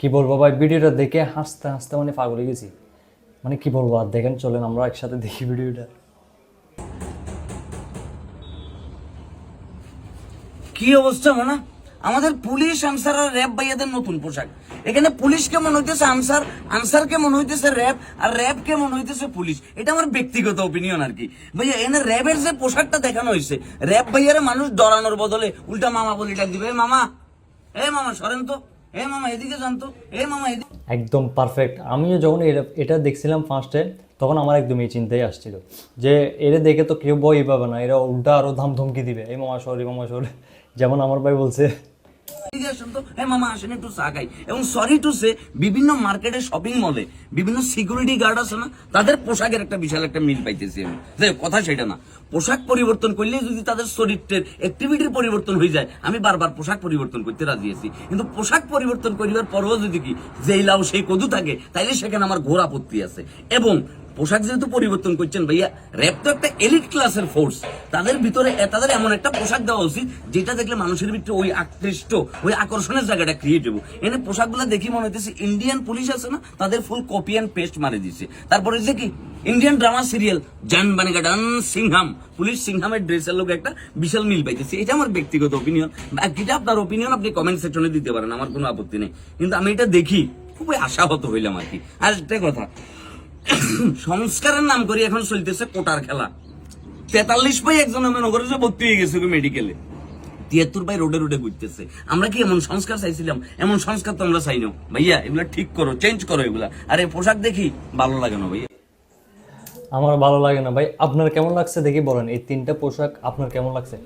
কি বলবো ভাই, ভিডিওটা দেখে হাসতে হাসতে মানে পাগল হয়ে গেছি। মানে কি বলবো, আর দেখেন চলেন আমরা একসাথে দেখি ভিডিওটা। কি অবস্থা মানে আমাদের পুলিশ আনসার আর র্যাব ভাইয়াদের নতুন পোশাক। এখানে পুলিশ কেমন হইতেছে আনসার, আনসার কেমন হইতেছে র্যাব, আর র্যাব কেমন হইতেছে পুলিশ। এটা আমার ব্যক্তিগত ওপিনিয়ন আর কি ভাইয়া। এখানে র্যাবের যে পোশাকটা দেখানো হয়েছে, র্যাব ভাইয়ারে মানুষ ডরানোর বদলে উল্টা মামা বলে ডাক দিবে, মামা এ মামা সরেন তো, এ মামা এদিকে যান তো, এ মামা এদিকে। একদম পারফেক্ট। আমিও যখন এটা দেখছিলাম ফার্স্টে, তখন আমার একদম এই চিন্তাই আসছিল যে এরা দেখে তো কেউ ভয়ই পাবে না, এরা উল্টা আরো ধমকি দিবে, এই মামা সরি মামা সরি, যেমন আমার ভাই বলছে। মামা আসেন একটু চা খাই। এবং সরি টু সে, বিভিন্ন মার্কেটে শপিং মলে বিভিন্ন সিকিউরিটি গার্ড আছে না, তাদের পোশাকের একটা বিশাল একটা মিল পাইতেছি আমি। কথা সেটা না, পোশাক পরিবর্তন করলে যদি তাদের শরীরের অ্যাক্টিভিটির পরিবর্তন হয়ে যায়, আমি বারবার পোশাক পরিবর্তন করতে রাজি আছি। কিন্তু পোশাক পরিবর্তন করিবার পরও যদি কি যেই লাউ সেই কদু থাকে, তাইলে সেখানে আমার ঘোর আপত্তি আছে। এবং পোশাক যেহেতু পরিবর্তন করছেন ভাইয়া, র্যাব তো একটা এলিট ক্লাসের ফোর্স, তাদের ভিতরে তাদের এমন একটা পোশাক দেওয়া উচিত যেটা দেখলে মানুষের ভিতরে ওই আকৃষ্ট, ওই আকর্ষণের জায়গাটা ক্রিয়েট হবো। এনে পোশাকগুলো দেখি মনে হইতেছে ইন্ডিয়ান পুলিশ আছে না, তাদের ফুল কপি অ্যান্ড পেস্ট মারে দিছে। তারপরে যে কি ইন্ডিয়ান ড্রামা সিরিয়াল জান বানেগা ডান সিংহাম, পুলিশ সিংহামের ড্রেসের লোক একটা বিশাল মিল পাইতেছে। এটা আমার ব্যক্তিগত ওপিনিয়ন। বাকিটা আপনার ওপিনিয়ন আপনি কমেন্ট সেকশনে দিতে পারেন, আমার কোনো আপত্তি নেই। কিন্তু আমি এটা দেখি খুবই আশাহত হইলাম আর কি। আর একটা কথা, সংস্কারের নাম করে এখন চলতেছে কোটার খেলা। 43 ভাই একজন আমার নগরে ভর্তি হয়ে গেছে মেডিকেলে, 73 ভাই রোডে রোডে ঘুরতেছে। আমরা কি এমন সংস্কার চাইছিলাম? এমন সংস্কার তো আমরা চাই না ভাইয়া। এগুলা ঠিক করো, চেঞ্জ করো এগুলা। আরে পোশাক দেখি ভালো লাগে না ভাইয়া। আমার ভালো লাগে না ভাই। আপনার কেমন লাগছে দেখি বলেন, এই তিনটা পোশাক আপনার কেমন লাগছে?